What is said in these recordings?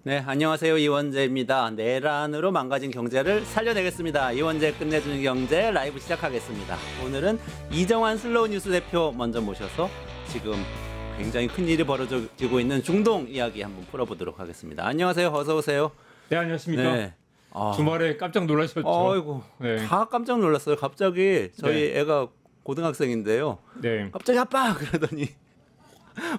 네, 안녕하세요. 이원재입니다. 내란으로 망가진 경제를 살려내겠습니다. 이원재 끝내주는 경제 라이브 시작하겠습니다. 오늘은 이정환 슬로우 뉴스 대표 먼저 모셔서 지금 굉장히 큰일이 벌어지고 있는 중동 이야기 한번 풀어보도록 하겠습니다. 안녕하세요. 어서 오세요. 네, 안녕하십니까. 네. 주말에 깜짝 놀라셨죠? 아이고, 네. 다 깜짝 놀랐어요. 갑자기 저희 애가 고등학생인데요. 네. 갑자기 아빠! 그러더니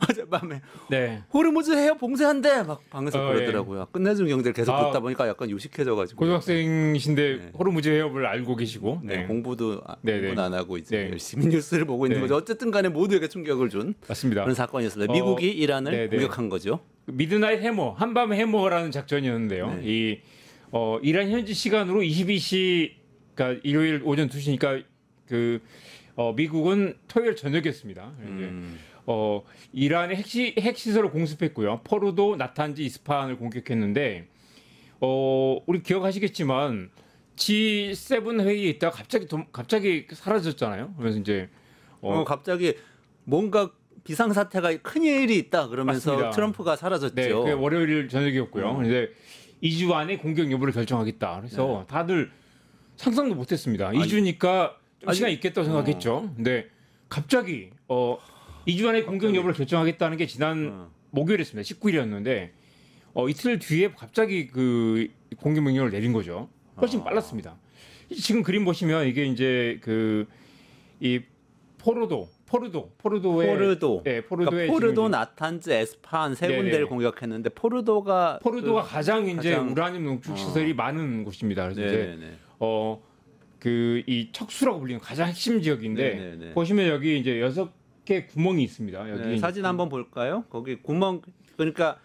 어젯밤에 네. 호르무즈 해협 봉쇄한대 막 방에서 그러더라고요. 예. 끝내주는 경제를 계속 듣다 보니까 약간 유식해져가지고 고등학생이신데 네. 호르무즈 해협을 알고 계시고 네, 공부도 안 하고 이제 네. 열심히 뉴스를 보고 있는 네. 거죠. 어쨌든 간에 모두에게 충격을 준 맞습니다. 그런 사건이었습니다. 미국이 이란을 네네. 공격한 거죠. 미드나잇 해머, 한밤 해머라는 작전이었는데요. 네. 이란 현지 시간으로 22시, 그러니까 일요일 오전 2시니까 미국은 토요일 저녁이었습니다. 이란의 핵시설을 공습했고요. 포르도, 나탄즈, 이스파한을 공격했는데 우리 기억하시겠지만 G7 회의에 있다가 갑자기 사라졌잖아요. 그래서 이제 갑자기 뭔가 비상사태가 큰일이 있다 그러면서 맞습니다. 트럼프가 사라졌죠. 네, 그게 월요일 저녁이었고요. 근데 2주 안에 공격 여부를 결정하겠다. 그래서 다들 상상도 못했습니다. 2주니까 좀 시간이 있겠다고 생각했죠. 근데 갑자기 2주 안에 공격 여부를 결정하겠다는 게 지난 목요일이었습니다. 19일이었는데 이틀 뒤에 갑자기 그 공격 명령을 내린 거죠. 훨씬 빨랐습니다. 지금 그림 보시면 이게 이제 이 포르도의 네, 그러니까 포르도, 나탄즈, 에스파한 세 군데를 공격했는데 포르도가 가장 이제 우라늄 농축 시설이 많은 곳입니다. 그래서 이제 이 척수라고 불리는 가장 핵심 지역인데 보시면 여기 이제 6개 구멍이 있습니다. 여기 사진 한번 볼까요? 거기 구멍 그러니까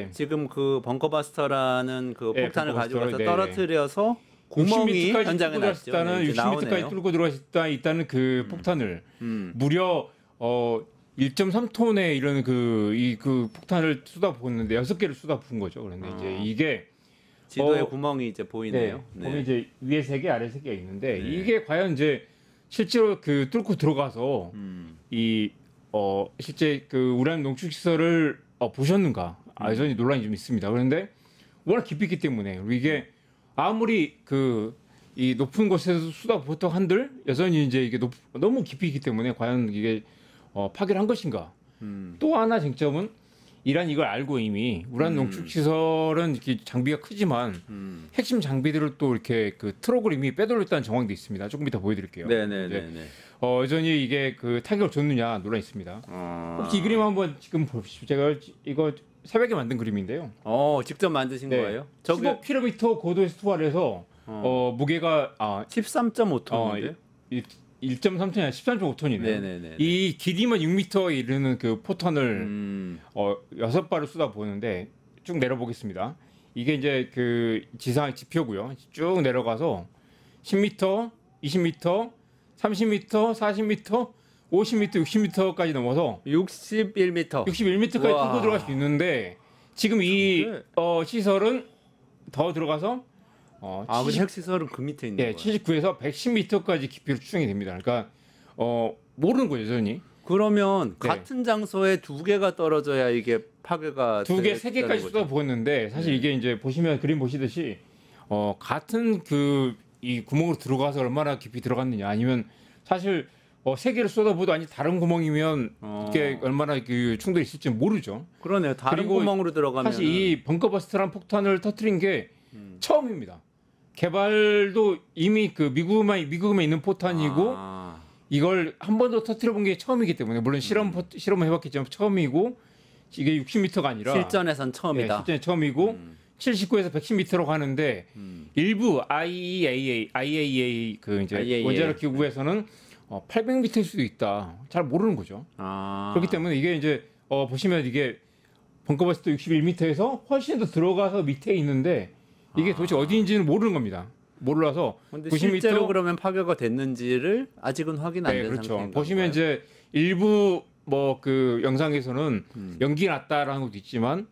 지금 그 벙커바스터라는 그 폭탄을 가지고 와서 떨어뜨려서 구멍이 현장에 났죠. 60m까지 뚫고 있다는 그 폭탄을 무려 1.3톤의 이런 그 폭탄을 쏟아부었는데 6개를 쏟아부은 거죠. 그런데 이제 이게 지도에 구멍이 이제 보이네요. 보면 이제 위에 3개, 아래 3개가 있는데 이게 과연 이제 실제로 뚫고 들어가서 실제 그 우라늄 농축 시설을 보셨는가? 여전히 논란이 좀 있습니다. 그런데 워낙 깊이 있기 때문에 그리고 이게 아무리 이 높은 곳에서 쏟아부었다고 한들 여전히 이제 이게 너무 깊이 있기 때문에 과연 이게 파괴를 한 것인가? 또 하나 쟁점은 이란 이걸 알고 이미 우라늄 농축 시설은 이렇게 장비가 크지만 핵심 장비들을 또 이렇게 트럭을 이미 빼돌렸다는 정황도 있습니다. 조금 이따 보여드릴게요. 여전히 이게 타격을 줬느냐 논란이 있습니다. 혹시 이 그림 한번 지금 보십시오. 제가 이거 새벽에 만든 그림인데요. 직접 만드신 거예요? 15km 고도에서 투하해서 무게가 13.5톤인데 1.3톤이 아니라 13.5톤이네요. 이 길이만 6m에 이르는 그 포탄을 6발을 쏟아부었는데 쭉 내려보겠습니다. 이게 이제 그 지상 지표고요. 쭉 내려가서 10m, 20m, 30m, 40m, 50m, 60m까지 넘어서 61m까지 뚫고 들어갈 수 있는데 지금 이 시설은 더 들어가서 핵시설은 그 밑에 있는 거예요. 79에서 110m까지 깊이로 추정이 됩니다. 그러니까 모르는 거죠, 여전히. 그러면 같은 장소에 2개가 떨어져야 이게 파괴가 2개, 3개까지 쏟아부었는데 사실 이게 이제 보시면 그림 보시듯이 같은 이 구멍으로 들어가서 얼마나 깊이 들어갔느냐 아니면 사실 3개를 쏟아부어도 아니 다른 구멍이면 이게 얼마나 충돌이 있을지 모르죠. 그러네요. 다른 구멍으로 들어가면 사실 이 벙커버스터란 폭탄을 터뜨린 게 처음입니다. 개발도 이미 미국에만 있는 포탄이고 이걸 한 번도 터뜨려 본 게 처음이기 때문에 물론 실험을 해봤겠지만 처음이고 이게 60m가 아니라 실전에선 처음이다. 실전에 처음이고 79에서 110m로 가는데 일부 IAEA 이제 원자력 기구에서는 800m일 수도 있다. 잘 모르는 거죠. 그렇기 때문에 이게 이제 보시면 이게 벙커버스터 61m에서 훨씬 더 들어가서 밑에 있는데 이게 도대체 어디인지는 모르는 겁니다. 몰라서 90m 실제로 그러면 파괴가 됐는지를 아직은 확인 안 된 상태인가요? 보시면 이제 일부 영상에서는 연기 났다라는 것도 있지만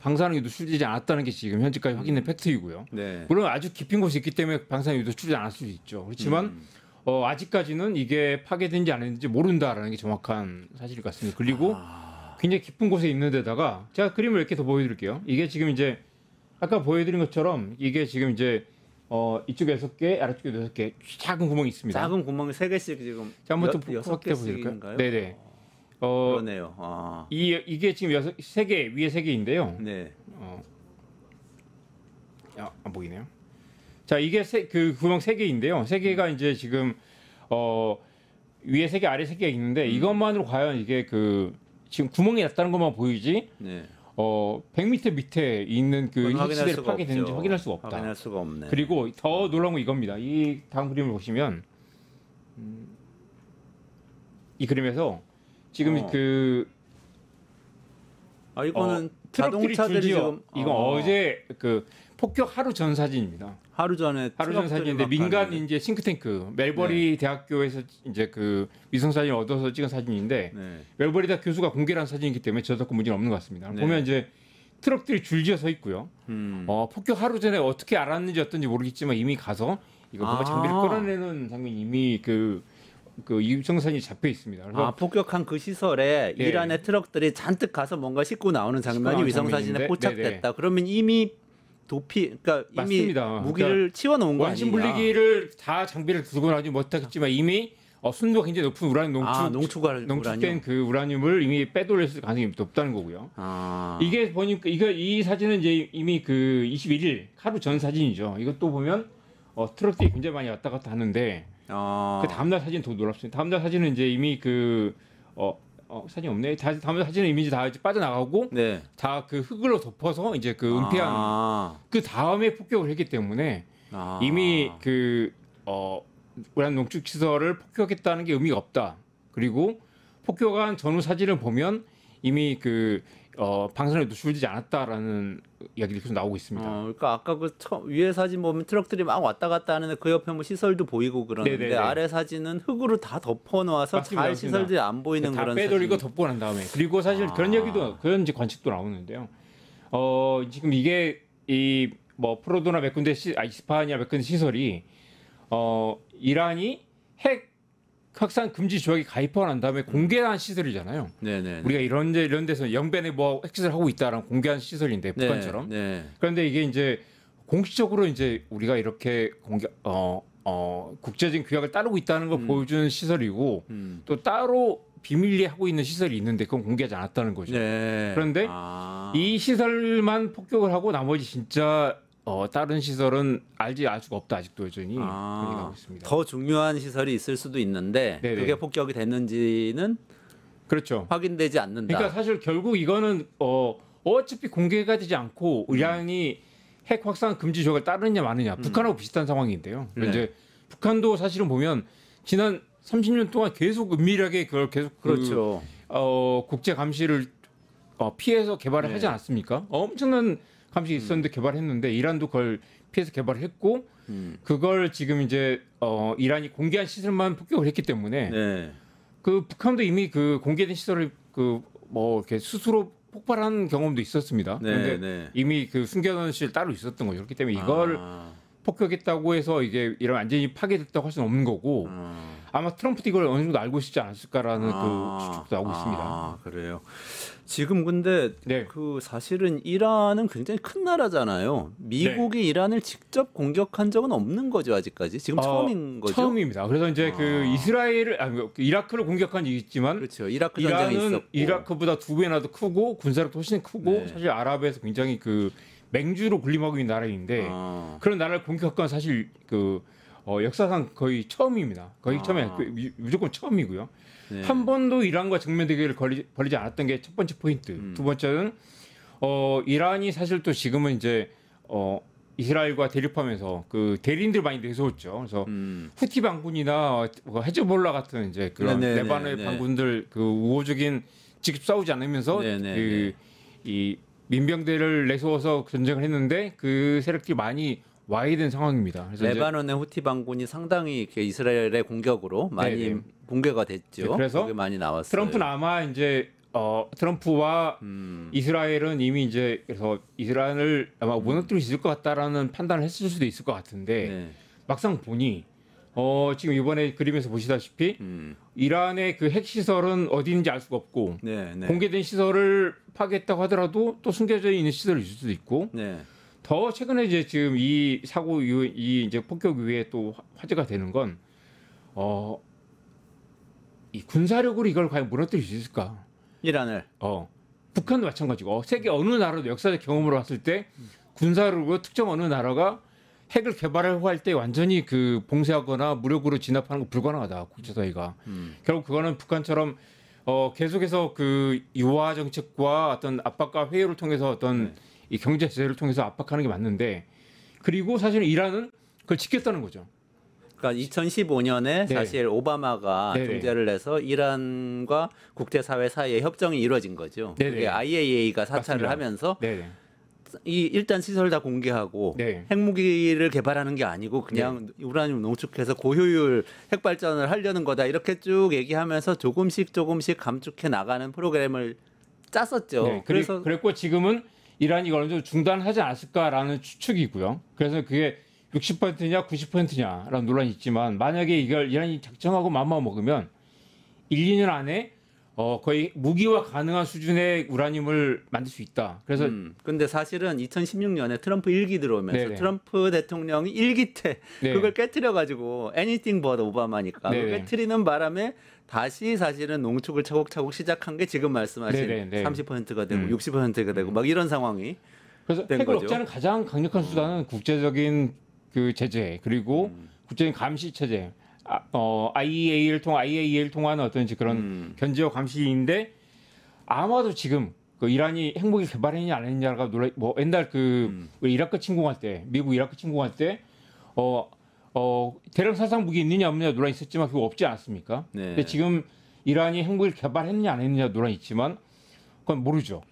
방사능이 누출되지 않았다는 게 지금 현재까지 확인된 팩트이고요. 물론 아주 깊은 곳이 있기 때문에 방사능이 누출되지 않을 수도 있죠. 그렇지만 아직까지는 이게 파괴된지 안 했는지 모른다라는 게 정확한 사실 같습니다. 그리고 굉장히 깊은 곳에 있는 데다가 제가 그림을 이렇게 더 보여드릴게요. 이게 지금 이제 아까 보여드린 것처럼 이게 지금 이제 이쪽에 6개, 아래쪽에 6개 작은 구멍이 있습니다. 작은 구멍이 3개씩 지금 자, 한번 또 6개 보여드릴까요? 네네. 그러네요. 아. 이게 지금 3개 위에 3개인데요. 네. 안 보이네요. 자, 이게 그 구멍 3개인데요. 3개가 이제 지금 위에 3개, 아래 3개가 있는데 이것만으로 과연 이게 지금 구멍이 났다는 것만 보이지? 네. 100m 밑에 있는 그 핵시대를 파괴되는지 확인할 수가 없다. 확인할 수가 없네. 그리고 더 놀라운 건 이겁니다. 이 다음 그림을 보시면 이 그림에서 지금 이거는 트럭들이 자동차들이 줄지어 지금 이건 어제 폭격 하루 전 사진입니다. 하루 전 사진인데 민간 이제 싱크탱크 멜버리 대학교에서 이제 그 위성 사진을 얻어서 찍은 사진인데 네. 멜버리 대학 교수가 공개한 사진이기 때문에 저작권 문제는 없는 것 같습니다. 네. 보면 이제 트럭들이 줄지어 서 있고요. 폭격 하루 전에 어떻게 알았는지 어떤지 모르겠지만 이미 가서 이거 뭔가 장비를 끌어내는 장면이 이미 그 위성 사진이 잡혀 있습니다. 그래서 폭격한 그 시설에 네. 이란의 트럭들이 잔뜩 가서 뭔가 싣고 나오는 장면이 위성 사진에 장면인데, 포착됐다. 네네. 그러면 이미 그러니까 이미 맞습니다. 무기를 그러니까 치워놓은 거 원심 아니냐? 분리기를 다 장비를 두고 나지 못했지만 이미 순도가 굉장히 높은 우라늄 농축된 그 우라늄을 이미 빼돌렸을 가능성이 높다는 거고요. 이게 보니까 이 사진은 이제 이미 그 21일 하루 전 사진이죠. 이것도 보면 트럭들이 굉장히 많이 왔다 갔다 하는데 그 다음날 사진 더 놀랍습니다. 다음날 사진은 이제 이미 사진이 없네. 다음날 사진은 이미 다 빠져나가고 네. 다 그 흙으로 덮어서 이제 그 은폐한 그 다음에 폭격을 했기 때문에 이미 우라늄 농축 시설을 폭격했다는 게 의미가 없다. 그리고 폭격한 전후 사진을 보면 이미 방사능에 노출되지 않았다라는 이야기들이 계속 나오고 있습니다. 그러니까 아까 위에 사진 보면 트럭들이 막 왔다 갔다 하는데 그 옆에 뭐 시설도 보이고 그러는데 네네네. 아래 사진은 흙으로 다 덮어놓아서 맞습니다, 잘 시설들이 안 보이는 다 그런 빼돌리고 사진. 덮고 난 다음에 그리고 사실 그런 이제 관측도 나오는데요. 지금 이게 프로도나 몇 군데 이스파한이나 몇 군데 시설이 이란이 핵 확산 금지 조약에 가입하고 난 다음에 공개한 시설이잖아요. 네네. 우리가 이런 데서 영변에 핵시설 하고 있다라는 공개한 시설인데 북한처럼. 네. 그런데 이게 이제 공식적으로 이제 우리가 이렇게 국제적인 규약을 따르고 있다는 걸 보여주는 시설이고 또 따로 비밀리에 하고 있는 시설이 있는데 그건 공개하지 않았다는 거죠. 네. 그런데 이 시설만 폭격을 하고 나머지 진짜 다른 시설은 알 수가 없다. 아직도 여전히 얘기하고 있습니다. 더 중요한 시설이 있을 수도 있는데 네네. 그게 폭격이 됐는지는 그렇죠. 확인되지 않는다. 그러니까 사실 결국 이거는 어차피 공개가 되지 않고 이란이 핵 확산 금지 조약을 따르느냐 마느냐 북한하고 비슷한 상황인데요. 네. 이제 북한도 사실은 보면 지난 30년 동안 계속 은밀하게 그걸 계속 그렇죠. 국제 감시를 피해서 개발을 네. 하지 않았습니까? 엄청난 감식이 있었는데 개발했는데 이란도 그걸 피해서 개발했고 그걸 지금 이제 이란이 공개한 시설만 폭격을 했기 때문에 네. 그 북한도 이미 그 공개된 시설을 이렇게 스스로 폭발한 경험도 있었습니다. 네, 그런데 네. 이미 그 숨겨놓은 시설 따로 있었던 거죠. 그렇기 때문에 이걸 폭격했다고 해서 이게 이런 완전히 파괴됐다고 할 수는 없는 거고 아마 트럼프도 이걸 어느 정도 알고 있지 않았을까라는 그 추측도 나오고 있습니다. 그래요. 지금 근데 네. 사실은 이란은 굉장히 큰 나라잖아요. 미국이 이란을 직접 공격한 적은 없는 거죠 아직까지. 지금 처음인 거죠. 처음입니다. 그래서 이제 이라크를 공격한 적이 있지만 그렇죠. 이라크 전쟁이 이란은 있었고 이라크보다 2배나 더 크고 군사력도 훨씬 크고 네. 사실 아랍에서 굉장히 맹주로 군림하고 있는 나라인데 그런 나라를 공격한 건 사실 역사상 거의 처음입니다. 거의 처음에 무조건 처음이고요. 네. 한 번도 이란과 정면 대결을 벌이지 않았던 게 첫 번째 포인트. 두 번째는 이란이 사실 또 지금은 이제 이스라엘과 대립하면서 그 대리인들 많이 내세웠죠. 그래서 후티 반군이나 헤즈볼라 같은 이제 그런 네네네, 레바논의 네. 반군들 우호적인 직접 싸우지 않으면서 네네네. 이 민병대를 내세워서 전쟁을 했는데 그 세력들이 많이 와야 된 상황입니다. 그래서 레바논의 후티 반군이 상당히 이렇게 이스라엘의 공격으로 많이 네네. 붕괴가 됐죠. 네, 그래서 그게 많이 나왔어요. 트럼프는 아마 이제 트럼프와 이스라엘은 이미 이제 그래서 이스라엘을 아마 무너뜨릴 수 있을 것 같다라는 판단을 했을 수도 있을 것 같은데 네. 막상 보니 지금 이번에 그림에서 보시다시피 이란의 그 핵시설은 어디 있는지 알 수가 없고 네, 네. 공개된 시설을 파괴했다고 하더라도 또 숨겨져 있는 시설이 있을 수도 있고 네. 더 최근에 이제 지금 이 사고 이후에 이 이제 폭격 이후에 또 화제가 되는 건 이 군사력으로 이걸 과연 무너뜨릴 수 있을까? 이란을. 북한도 마찬가지고 세계 어느 나라도 역사적 경험으로 봤을 때 군사력으로 특정 어느 나라가 핵을 개발하려고 할 때 완전히 그 봉쇄하거나 무력으로 진압하는 거 불가능하다 국제사회가. 결국 그거는 북한처럼 계속해서 그 유화 정책과 어떤 압박과 회의를 통해서 어떤 이 경제 제재를 통해서 압박하는 게 맞는데 그리고 사실은 이란은 그걸 지켰다는 거죠. 그러니까 2015년에 네. 사실 오바마가 네네. 중재를 해서 이란과 국제사회 사이에 협정이 이루어진 거죠. 네네. 그게 IAEA가 사찰을 맞습니다. 하면서 네. 일단 시설 다 공개하고 네. 핵무기를 개발하는 게 아니고 그냥 우라늄 농축해서 고효율 핵 발전을 하려는 거다 이렇게 쭉 얘기하면서 조금씩 감축해 나가는 프로그램을 짰었죠. 네. 그랬고 지금은 이란이 이걸 어느 정도 중단하지 않았을까라는 추측이고요. 그래서 그게 60%냐 90%냐라는 논란이 있지만 만약에 이걸 이란이 작정하고 맘만 먹으면 1, 2년 안에 거의 무기화 가능한 수준의 우라늄을 만들 수 있다. 그래서 근데 사실은 2016년에 트럼프 1기 들어오면서 네네. 트럼프 대통령이 1기 때 네. 그걸 깨트려 가지고 anything but 오바마니까 그걸 네네. 깨트리는 바람에 다시 사실은 농축을 차곡차곡 시작한 게 지금 말씀하신 네네. 30%가 되고 60%가 되고 막 이런 상황이 그래서 된 핵을 거죠. 억제하는 가장 강력한 수단은 국제적인 그 제재 그리고 국제적인 감시 체제, IAEA를 통한 어떤 이제 그런 견제와 감시인데 아마도 지금 그 이란이 핵무기 개발했냐 안 했냐가 뭐 옛날 그 이라크 침공할 때 미국 이라크 침공할 때 대량 살상 무기 있느냐 없느냐 논란이 있었지만 그거 없지 않았습니까? 네. 근데 지금 이란이 핵무기를 개발했느냐 안 했느냐 논란이 있지만 그건 모르죠.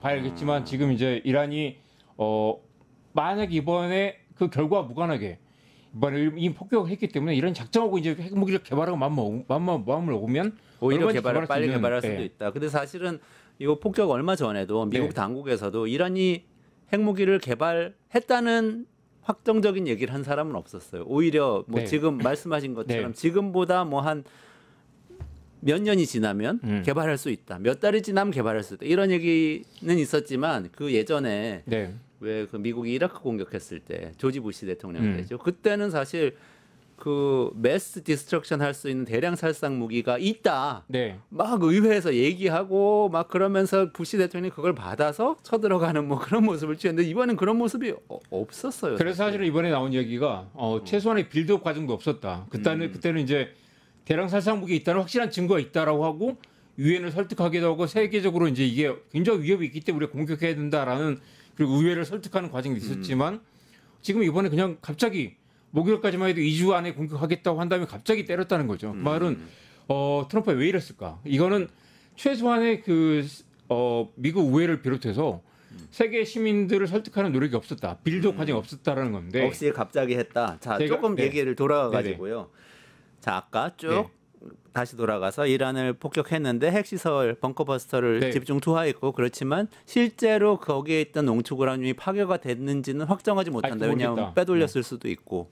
봐야겠지만 지금 이제 이란이 만약 이번에 그 결과와 무관하게 이번에 이 폭격을 했기 때문에 이런 작정하고 이제 핵무기를 개발하고 마음을 먹으면 오히려 얼마든지 빨리 수 있는, 개발할 수도 예. 있다. 근데 사실은 이거 폭격 얼마 전에도 미국 네. 당국에서도 이란이 핵무기를 개발했다는 확정적인 얘기를 한 사람은 없었어요. 오히려 뭐 네. 지금 말씀하신 것처럼 네. 지금보다 뭐 한 몇 년이 지나면 개발할 수 있다. 몇 달이 지나면 개발할 수 있다. 이런 얘기는 있었지만 그 예전에 네. 왜 그 미국이 이라크 공격했을 때 조지 부시 대통령 음. 때죠. 그때는 사실 그 매스 디스트럭션 할 수 있는 대량 살상 무기가 있다. 네. 막 의회에서 얘기하고 막 그러면서 부시 대통령이 그걸 받아서 쳐들어가는 뭐 그런 모습을 취했는데 이번엔 그런 모습이 없었어요. 그래서 사실은 이번에 나온 얘기가 최소한의 빌드업 과정도 없었다. 그때는 이제 대량 살상 무기 있다는 확실한 증거가 있다라고 하고 유엔을 설득하기도 하고 세계적으로 이제 이게 굉장히 위협이 있기 때문에 우리가 공격해야 된다라는 그리고 의회를 설득하는 과정이 있었지만 지금 이번에 그냥 갑자기 목요일까지만 해도 2주 안에 공격하겠다고 한 다음에 갑자기 때렸다는 거죠. 그 말은 트럼프가 왜 이랬을까? 이거는 최소한의 그 미국 의회를 비롯해서 세계 시민들을 설득하는 노력이 없었다. 빌드업 과정이 없었다라는 건데. 없이 갑자기 했다. 자, 조금 얘기를 돌아가 가지고요. 자, 아까 쭉 다시 돌아가서 이란을 폭격했는데 핵시설 벙커버스터를 집중 투하했고 그렇지만 실제로 거기에 있던 농축 우라늄이 파괴가 됐는지는 확정하지 못한다. 왜냐하면 빼돌렸을 수도 있고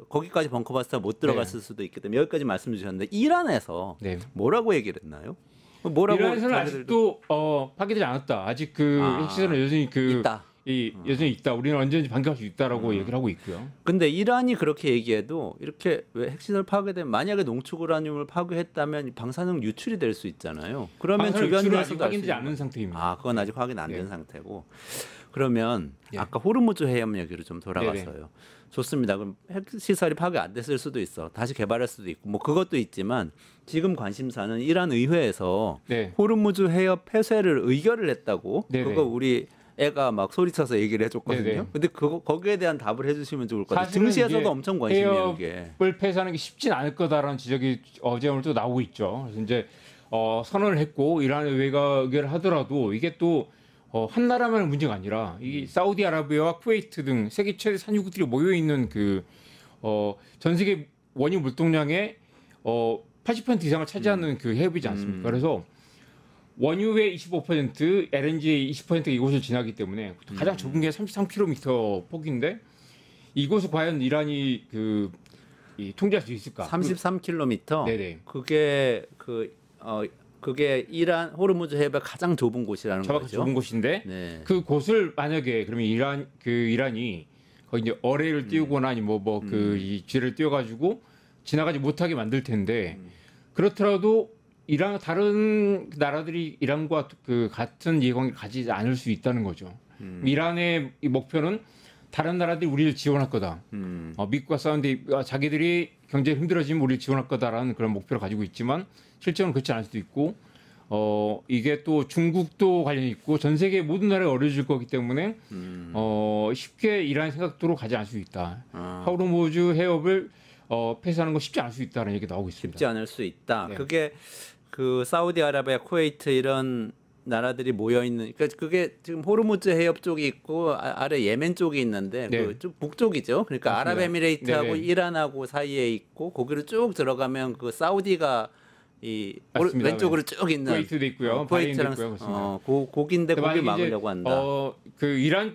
거기까지 벙커버스터 못 들어갔을 수도 있기 때문에 여기까지 말씀 주셨는데 이란에서 뭐라고 얘기를 했나요? 이란에서는 아직도 파괴되지 않았다. 아직 그 핵시설은 여전히 있다. 여전히 있다. 우리는 언제든지 반격할 수 있다라고 얘기를 하고 있고요. 근데 이란이 그렇게 얘기해도 이렇게 왜 핵시설 파괴되면 만약에 농축 우라늄을 파괴했다면 방사능 유출이 될 수 있잖아요. 그러면 주변에서도 확인되지 않은 상태입니다. 그건 아직 확인 안 된 상태고. 그러면 아까 호르무즈 해협 얘기로 좀 돌아갔어요. 좋습니다. 그럼 핵시설이 파괴 안 됐을 수도 있어. 다시 개발할 수도 있고 뭐 그것도 있지만 지금 관심사는 이란 의회에서 호르무즈 해협 폐쇄를 의결을 했다고. 그거 우리 애가 막 소리쳐서 얘기를 해줬거든요. 근데 거기에 대한 답을 해주시면 좋을 것 같아요. 증시에서도 엄청 관심이에요. 해협을 폐쇄하는 게 쉽진 않을 거다라는 지적이 어제 오늘 또 나오고 있죠. 그래서 이제 선언을 했고 이란 의회가 의결을 하더라도 이게 또 한 나라만의 문제가 아니라 이 사우디아라비아와 쿠웨이트 등 세계 최대 산유국들이 모여 있는 그 전 세계 원유 물동량의 80% 이상을 차지하는 그 해협이지 않습니까? 그래서 원유의 25%, LNG의 20%가 이곳을 지나기 때문에 가장 좁은 게 33km 폭인데 이곳을 과연 이란이 그 이 통제할 수 있을까? 33km. 네네. 그게 이란 호르무즈 해협의 가장 좁은 곳이라는 정확히 거죠. 좁은 곳인데 네. 그 곳을 만약에 그러면 이란이 거기 이제 어뢰를 띄우거나 아니면 이 쥐를 띄워가지고 지나가지 못하게 만들 텐데 그렇더라도 다른 나라들이 이란과 그 같은 이해관계를 가지지 않을 수 있다는 거죠. 이란의 이 목표는 다른 나라들이 우리를 지원할 거다. 미국과 싸우는데 자기들이 경제가 힘들어지면 우리를 지원할 거다라는 그런 목표를 가지고 있지만 실제로는 그렇지 않을 수도 있고 이게 또 중국도 관련이 있고 전 세계 모든 나라가 어려워질 거기 때문에 쉽게 이란의 생각도로 가지 않을 수 있다. 호르무즈 해협을 폐쇄하는 거 쉽지 않을 수 있다는 얘기가 나오고 있습니다. 쉽지 않을 수 있다. 네. 그게 그 사우디아라비아, 쿠웨이트 이런 나라들이 모여 있는. 그러니까 그게 지금 호르무즈 해협 쪽이 있고 아래 예멘 쪽이 있는데 네. 그 좀 북쪽이죠. 그러니까 맞습니다. 아랍에미레이트하고 네네. 이란하고 사이에 있고 거기로 쭉 들어가면 그 사우디가 맞습니다. 왼쪽으로 쭉 있는 쿠웨이트도 있고요, 바레인도 있고요, 그렇습니다. 고기인데 근데 거기 만약에 막으려고 한다. 그 이란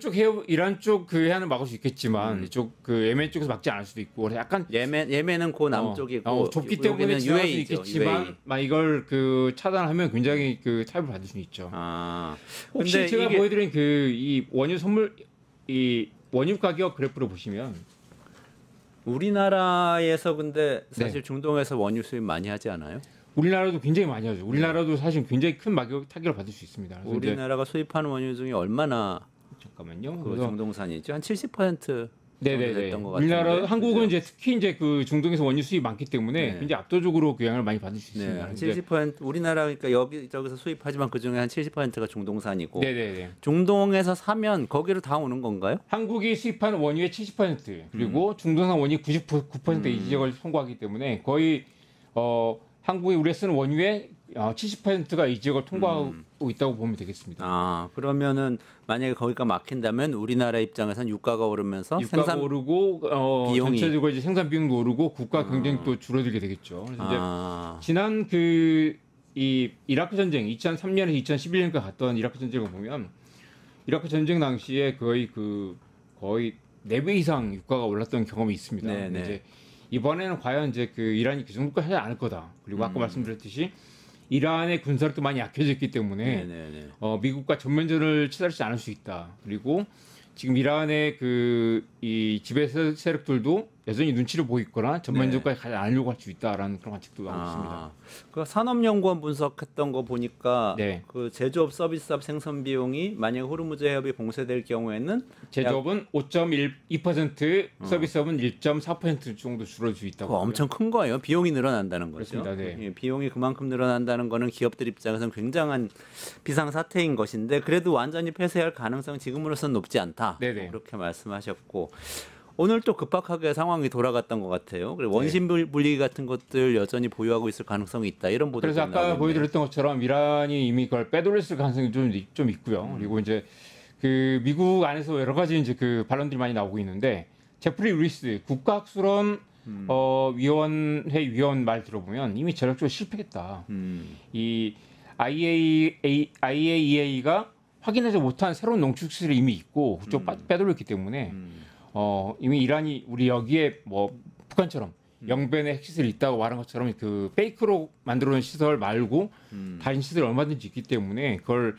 쪽 그 해안을 막을 수 있겠지만 이쪽 그 예멘 쪽에서 막지 않을 수도 있고 그래서 약간 예멘은 그 남쪽이고 좁기 때문에 여기는 지나갈 수 UAE죠. 있겠지만 UAE. 막 이걸 그 차단하면 굉장히 그 타협을 받을 수는 있죠. 혹시 근데 제가 이게 보여드린 이 원유 가격 그래프를 보시면 우리나라에서 근데 사실 네. 중동에서 원유 수입 많이 하지 않아요? 우리나라도 굉장히 많이 하죠. 우리나라도 사실 굉장히 큰 타격을 받을 수 있습니다. 그래서 이제 우리나라가 수입하는 원유 중에 얼마나 잠깐만요. 그 그래서 중동산이죠? 한 70% 네네네. 됐던 것 같은데. 우리나라 한국은 그죠? 이제 특히 이제 그 중동에서 원유 수입이 많기 때문에 네. 굉장히 압도적으로 그 영향을 많이 받을 수 네, 있습니다. 한 이제 70% 우리나라 그러니까 여기저기서 수입하지만 그 중에 한 70%가 중동산이고 네네네. 중동에서 사면 거기로 다 오는 건가요? 한국이 수입하는 원유의 70% 그리고 중동산 원유 99%의 이 지역을 통과하기 때문에 거의 한국이 우리가 쓰는 원유의 70%가 이 지역을 통과하고 있다고 보면 되겠습니다. 그러면은 만약에 거기가 막힌다면 우리나라 입장에서는 유가가 오르면서 유가가 오르고 비용이 전체적으로 이제 생산 비용도 오르고 국가 경쟁도 줄어들게 되겠죠. 그래서 이제 지난 이 이라크 전쟁 2003년에서 2011년까지 갔던 이라크 전쟁을 보면 이라크 전쟁 당시에 거의 4배 이상 유가가 올랐던 경험이 있습니다. 네네. 이제 이번에는 과연 이제 그 이란이 그 정도까지 하지 않을 거다. 그리고 아까 말씀드렸듯이 이란의 군사력도 많이 약해졌기 때문에 네네네. 미국과 전면전을 치달지 않을 수 있다. 그리고 지금 이란의 이 지배 세력들도 여전히 눈치를 보고 있거나 전면전까지 가지 않으려고 할 수 있다라는 그런 관측도 나오고 있습니다. 그 산업연구원 분석했던 거 보니까 네. 그 제조업 서비스업 생산 비용이 만약 호르무즈 해협이 봉쇄될 경우에는 제조업은 5.2%, 서비스업은 1.4% 정도 줄어들 수 있다고. 그거 엄청 큰 거예요. 비용이 늘어난다는 거죠. 그렇습니다. 네. 예, 비용이 그만큼 늘어난다는 거는 기업들 입장에서는 굉장한 비상사태인 것인데 그래도 완전히 폐쇄할 가능성은 지금으로서는 높지 않다. 네네. 그렇게 말씀하셨고 오늘 또 급박하게 상황이 돌아갔던 것 같아요. 그리고 원심 분리기 같은 것들 여전히 보유하고 있을 가능성이 있다. 이런 보도가 그래서 아까 보여드렸던 것처럼 이란이 이미 그걸 빼돌렸을 가능성이 좀 있고요. 그리고 이제 그 미국 안에서 여러 가지 이제 그 반론들이 많이 나오고 있는데 제프리 루이스 국가학술원 위원회 위원 말 들어보면 이미 전략적으로 실패했다. 이 IAEA가 확인하지 못한 새로운 농축시설이 이미 있고 그쪽 빼돌렸기 때문에 이미 이란이 우리 여기에 뭐 북한처럼 영변에 핵시설이 있다고 말한 것처럼 그 페이크로 만들어 놓은 시설 말고 다른 시설이 얼마든지 있기 때문에 그걸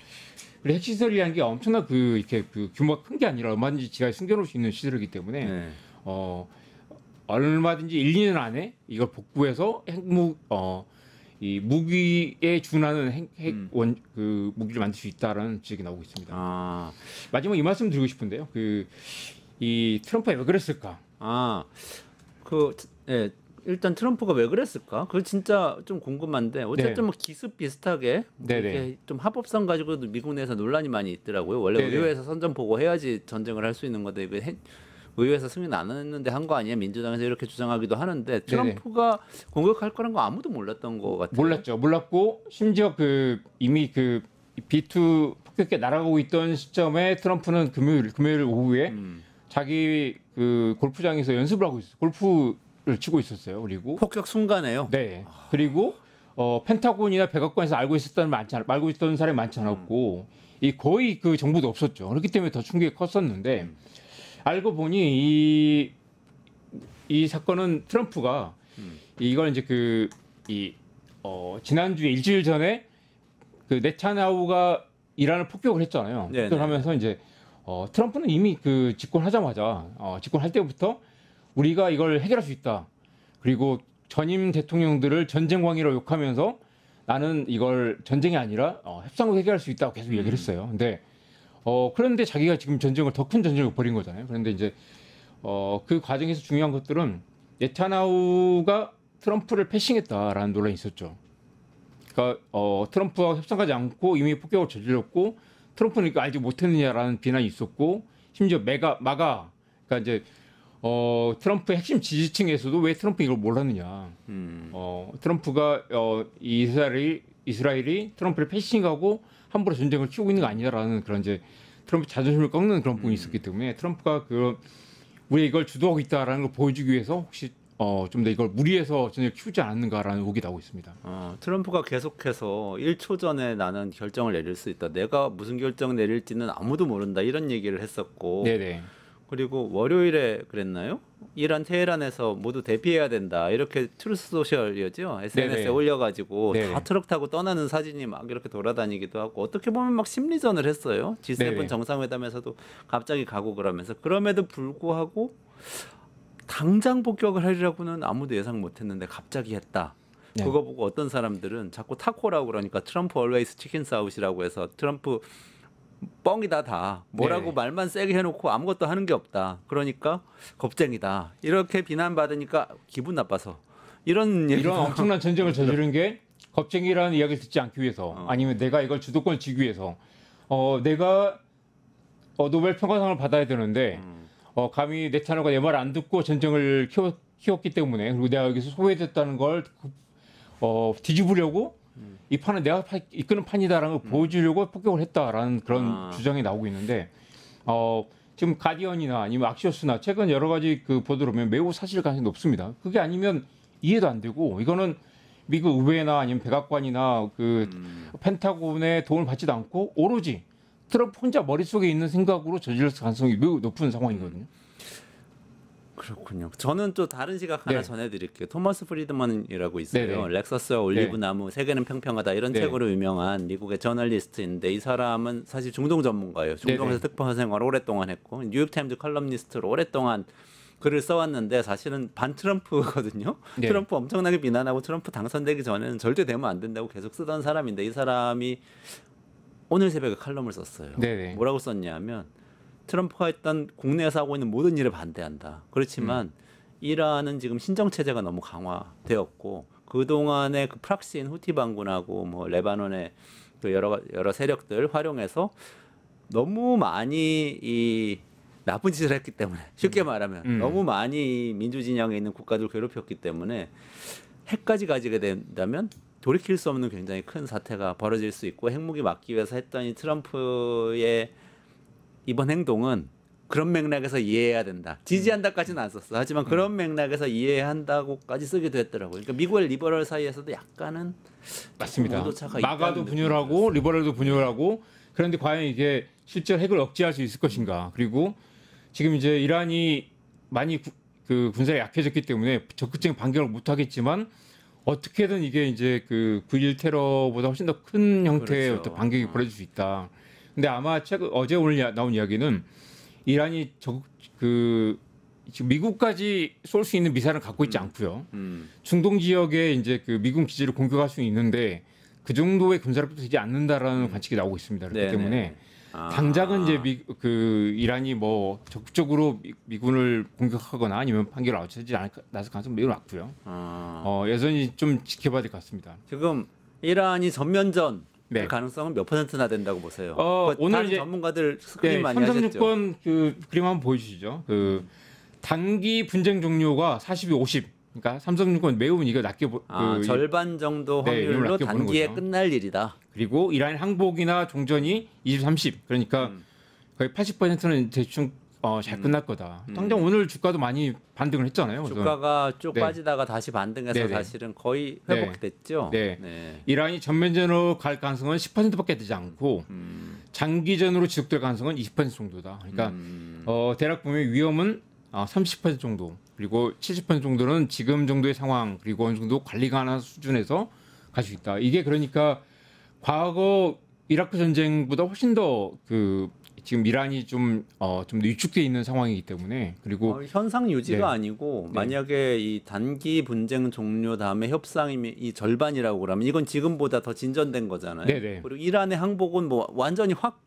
핵시설이라는 게 엄청나 이렇게 규모가 큰 게 아니라 얼마든지 지하에 숨겨놓을 수 있는 시설이기 때문에 네. 얼마든지 1, 2년 안에 이걸 복구해서 이 무기에 준하는 무기를 만들 수 있다라는 지적이 나오고 있습니다. 마지막 이 말씀 드리고 싶은데요. 이 트럼프가 왜 그랬을까? 일단 트럼프가 왜 그랬을까? 그거 진짜 좀 궁금한데 어쨌든 네. 뭐 기습 비슷하게 네네. 이렇게 좀 합법성 가지고도 미국 내에서 논란이 많이 있더라고요. 원래 네네. 의회에서 선전 보고해야지 전쟁을 할 수 있는 건데 의회에서 승인 안 했는데 한 거 아니야? 민주당에서 이렇게 주장하기도 하는데 트럼프가 공격할 거란 거 아무도 몰랐던 것 같아요. 몰랐죠. 몰랐고 심지어 이미 B2 폭격기 날아가고 있던 시점에 트럼프는 금요일 오후에 자기 골프장에서 연습을 하고 있었어요. 골프를 치고 있었어요. 그리고 폭격 순간에요. 네. 그리고 펜타곤이나 백악관에서 알고 있던 사람이 많지 않았고 거의 그 정보도 없었죠. 그렇기 때문에 더 충격이 컸었는데 알고 보니 이 사건은 트럼프가 이걸 이제 지난주에 일주일 전에 그 네타냐후가 이란을 폭격을 했잖아요. 네네. 폭격을 하면서 이제 트럼프는 이미 그 집권하자마자 집권할 때부터 우리가 이걸 해결할 수 있다. 그리고 전임 대통령들을 전쟁광이라고 욕하면서 나는 이걸 전쟁이 아니라 협상으로 해결할 수 있다고 계속 얘기를 했어요. 근데 그런데 자기가 지금 전쟁을 더 큰 전쟁을 벌인 거잖아요. 그런데 이제 그 과정에서 중요한 것들은 네타냐후가 트럼프를 패싱했다라는 논란이 있었죠. 그러니까 트럼프와 협상하지 않고 이미 폭격을 저질렀고 트럼프는 이거 알지 못했느냐라는 비난이 있었고 심지어 마가 그러니까 이제 트럼프의 핵심 지지층에서도 왜 트럼프 이걸 몰랐느냐. 트럼프가 이스라엘이 트럼프를 패싱하고 함부로 전쟁을 키우고 있는 거 아니냐라는 그런 이제 트럼프 자존심을 꺾는 그런 부분이 있었기 때문에 트럼프가 우리 이걸 주도하고 있다라는 걸 보여주기 위해서 혹시 좀 더 이걸 무리해서 전쟁을 키우지 않았는가라는 의혹이 나오고 있습니다. 트럼프가 계속해서 1초 전에 나는 결정을 내릴 수 있다. 내가 무슨 결정 내릴지는 아무도 모른다. 이런 얘기를 했었고. 네네. 그리고 월요일에 그랬나요? 이란 테헤란에서 모두 대피해야 된다. 이렇게 트루스 소셜이었죠. SNS에 네네. 올려가지고 네네. 다 트럭 타고 떠나는 사진이 막 이렇게 돌아다니기도 하고 어떻게 보면 막 심리전을 했어요. G7 네네. 정상회담에서도 갑자기 가고 그러면서 그럼에도 불구하고 당장 복격을 하리라고는 아무도 예상 못했는데 갑자기 했다. 네. 그거 보고 어떤 사람들은 자꾸 타코라고 그러니까 트럼프 얼웨이스 치킨 사우시라고 해서 트럼프 뻥이다 다 뭐라고 네. 말만 세게 해놓고 아무것도 하는 게 없다. 그러니까 겁쟁이다. 이렇게 비난받으니까 기분 나빠서 이런 이런 엄청난 전쟁을 저지른 게 겁쟁이라는 이야기를 듣지 않기 위해서 아니면 내가 이걸 주도권을 쥐기 위해서 내가 노벨 평화상을 받아야 되는데 감히 네타냐후가 내 말 안 듣고 전쟁을 키웠기 때문에 그리고 내가 여기서 소외됐다는 걸 뒤집으려고 이 판은 내가 이끄는 판이다라는 걸 보여주려고 폭격을 했다라는 그런 주장이 나오고 있는데 지금 가디언이나 아니면 악시오스나 최근 여러 가지 그 보도를 보면 매우 사실 가능성이 높습니다. 그게 아니면 이해도 안 되고 이거는 미국 의회나 아니면 백악관이나 그 펜타곤의 도움을 받지도 않고 오로지 트럼프 혼자 머릿속에 있는 생각으로 저질렀을 가능성이 매우 높은 상황이거든요. 그렇군요. 저는 또 다른 시각 하나 네. 전해드릴게요. 토머스 프리드먼이라고 있어요. 네네. 렉서스와 올리브나무, 세계는 평평하다 이런 네. 책으로 유명한 미국의 저널리스트인데 이 사람은 사실 중동 전문가예요. 중동에서 네네. 특파 생활을 오랫동안 했고 뉴욕타임즈 컬럼니스트로 오랫동안 글을 써왔는데 사실은 반 트럼프거든요. 네. 트럼프 엄청나게 비난하고 트럼프 당선되기 전에는 절대 되면 안 된다고 계속 쓰던 사람인데 이 사람이 오늘 새벽에 칼럼을 썼어요. 네네. 뭐라고 썼냐면 트럼프가 했던 국내에서 하고 있는 모든 일에 반대한다. 그렇지만 이란은 지금 신정 체제가 너무 강화되었고 그 동안의 그 프락시인 후티 반군하고 뭐 레바논의 그 여러 세력들 활용해서 너무 많이 이 나쁜 짓을 했기 때문에 쉽게 말하면 너무 많이 민주 진영에 있는 국가들 괴롭혔기 때문에 핵까지 가지게 된다면 돌이킬 수 없는 굉장히 큰 사태가 벌어질 수 있고 핵무기 막기 위해서 했더니 트럼프의 이번 행동은 그런 맥락에서 이해해야 된다. 지지한다까지는 안 썼어. 하지만 그런 맥락에서 이해한다고까지 쓰기도 했더라고요. 그러니까 미국의 리버럴 사이에서도 약간은 맞습니다. 온도차가 마가도 있다는 분열하고 리버럴도 분열하고 그런데 과연 이게 실제로 핵을 억제할 수 있을 것인가? 그리고 지금 이제 이란이 많이 그 군사가 약해졌기 때문에 적극적인 반격을 못 하겠지만 어떻게든 이게 이제 그 9.1 테러보다 훨씬 더 큰 형태의 그렇죠. 어떤 반격이 벌어질 수 있다. 근데 아마 어제 오늘 나온 이야기는 이란이 지금 미국까지 쏠 수 있는 미사일을 갖고 있지 않고요. 중동 지역에 이제 그 미군 기지를 공격할 수 있는데 그 정도의 군사력도 되지 않는다라는 관측이 나오고 있습니다. 그렇기 네네. 때문에 당장은 이제 이란이 뭐 적극적으로 미군을 공격하거나 아니면 판결을 아웃하지 않을 가능성이 매우 낮고요. 여전히 좀 지켜봐야 될 것 같습니다. 지금 이란이 전면전 네. 그 가능성은 몇 %나 된다고 보세요? 오늘 다른 이제 전문가들 스크린 많이 하셨죠. 삼성증권 그 그림 한번 보여주시죠. 그 단기 분쟁 종료가 40이 50. 그러니까 삼성증권 매우 이거 낮게 절반 정도 네, 이걸 확률로 낮게 보는 단기에 거죠. 끝날 일이다. 그리고 이란 항복이나 종전이 20, 30. 그러니까 거의 80%는 대충 잘 끝날 거다. 당장 오늘 주가도 많이 반등을 했잖아요. 그래서 주가가 쭉 네. 빠지다가 다시 반등해서 네네. 사실은 거의 네. 회복됐죠. 네. 네. 이란이 전면전으로 갈 가능성은 10%밖에 되지 않고 장기전으로 지속될 가능성은 20% 정도다. 그러니까 대략 보면 위험은 30% 정도. 그리고 70% 정도는 지금 정도의 상황 그리고 어느 정도 관리가 하는 수준에서 갈 수 있다. 이게 그러니까 과거 이라크 전쟁보다 훨씬 더 그 지금 이란이 좀 위축돼 있는 상황이기 때문에 그리고 현상 유지가 네. 아니고 네. 만약에 이 단기 분쟁 종료 다음에 협상이 이 절반이라고 그러면 이건 지금보다 더 진전된 거잖아요. 네네. 그리고 이란의 항복은 뭐 완전히 확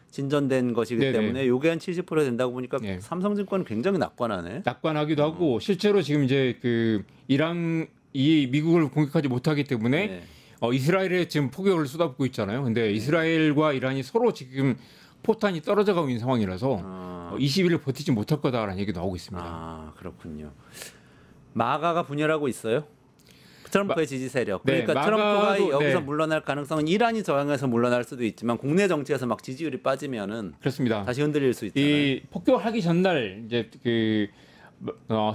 진전된 것이기 네네. 때문에 요게 한 70% 된다고 보니까 네. 삼성증권은 굉장히 낙관하네. 낙관하기도 하고 실제로 지금 이제 그 이란 이 미국을 공격하지 못하기 때문에 네. 이스라엘에 지금 포격을 쏟아붓고 있잖아요. 근데 이스라엘과 이란이 서로 지금 포탄이 떨어져 가고 있는 상황이라서 20일을 버티지 못할 거다라는 얘기도 나오고 있습니다. 아, 그렇군요. 마가가 분열하고 있어요? 트럼프의 지지 세력. 그러니까 네, 트럼프가 마가도- 여기서 네. 물러날 가능성은 이란이 저항해서 물러날 수도 있지만 국내 정치에서 막 지지율이 빠지면은 그렇습니다. 다시 흔들릴 수 있잖아요. 이 폭격하기 전날 이제 그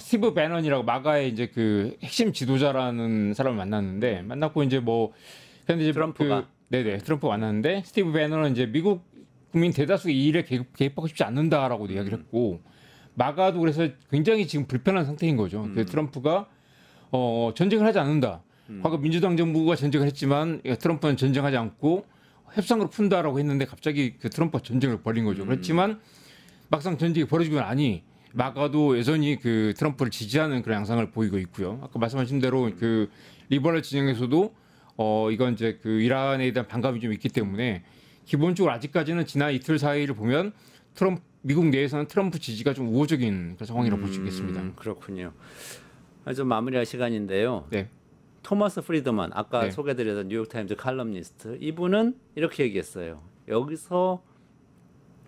스티브 배넌이라고 마가의 이제 그 핵심 지도자라는 사람을 만났는데 만났고 이제 뭐 근데 이제 트럼프가? 네네 트럼프 만났는데 스티브 배넌은 이제 미국 국민 대다수 이 일에 개입하고 싶지 않는다라고 이야기를 했고 마가도 그래서 굉장히 지금 불편한 상태인 거죠. 그래서 트럼프가 전쟁을 하지 않는다. 과거 민주당 정부가 전쟁을 했지만 트럼프는 전쟁하지 않고 협상으로 푼다라고 했는데 갑자기 그 트럼프가 전쟁을 벌인 거죠. 그렇지만 막상 전쟁이 벌어지고 나니 마가도 여전히 그 트럼프를 지지하는 그런 양상을 보이고 있고요. 아까 말씀하신 대로 그 리버럴 진영에서도 이건 이제 그 이란에 대한 반감이 좀 있기 때문에 기본적으로 아직까지는 지난 이틀 사이를 보면 미국 내에서는 트럼프 지지가 좀 우호적인 그런 상황이라고 볼 수 있겠습니다. 그렇군요. 좀 마무리할 시간인데요. 네. 토마스 프리드만 아까 네. 소개드렸던 뉴욕타임즈 칼럼니스트 이분은 이렇게 얘기했어요. 여기서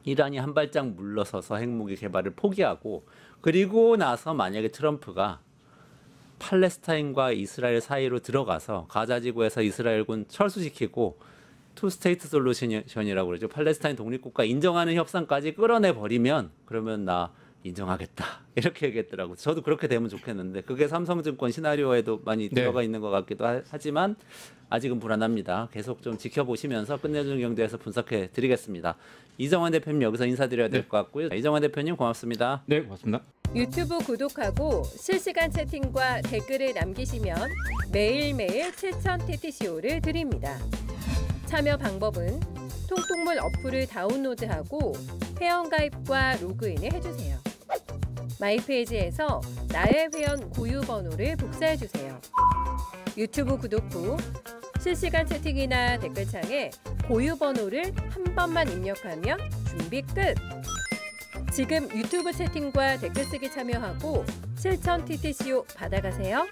이란이 한 발짝 물러서서 핵무기 개발을 포기하고 그리고 나서 만약에 트럼프가 팔레스타인과 이스라엘 사이로 들어가서 가자 지구에서 이스라엘군 철수시키고 투 스테이트 솔루션이라고 그러죠. 팔레스타인 독립국가 인정하는 협상까지 끌어내 버리면 그러면 나 인정하겠다. 이렇게 얘기했더라고요. 저도 그렇게 되면 좋겠는데 그게 삼성증권 시나리오에도 많이 네. 들어가 있는 것 같기도 하지만 아직은 불안합니다. 계속 좀 지켜보시면서 끝내주는 경제에서 분석해 드리겠습니다. 이정환 대표님 여기서 인사드려야 될 것 같고요. 이정환 대표님 고맙습니다. 네, 고맙습니다. 유튜브 구독하고 실시간 채팅과 댓글을 남기시면 매일매일 실천 TTCO를 드립니다. 참여 방법은 통통물 어플을 다운로드하고 회원가입과 로그인을 해주세요. 마이페이지에서 나의 회원 고유 번호를 복사해주세요. 유튜브 구독 후 실시간 채팅이나 댓글창에 고유 번호를 한 번만 입력하면 준비 끝! 지금 유튜브 채팅과 댓글 쓰기 참여하고 실천 TTCO 받아가세요.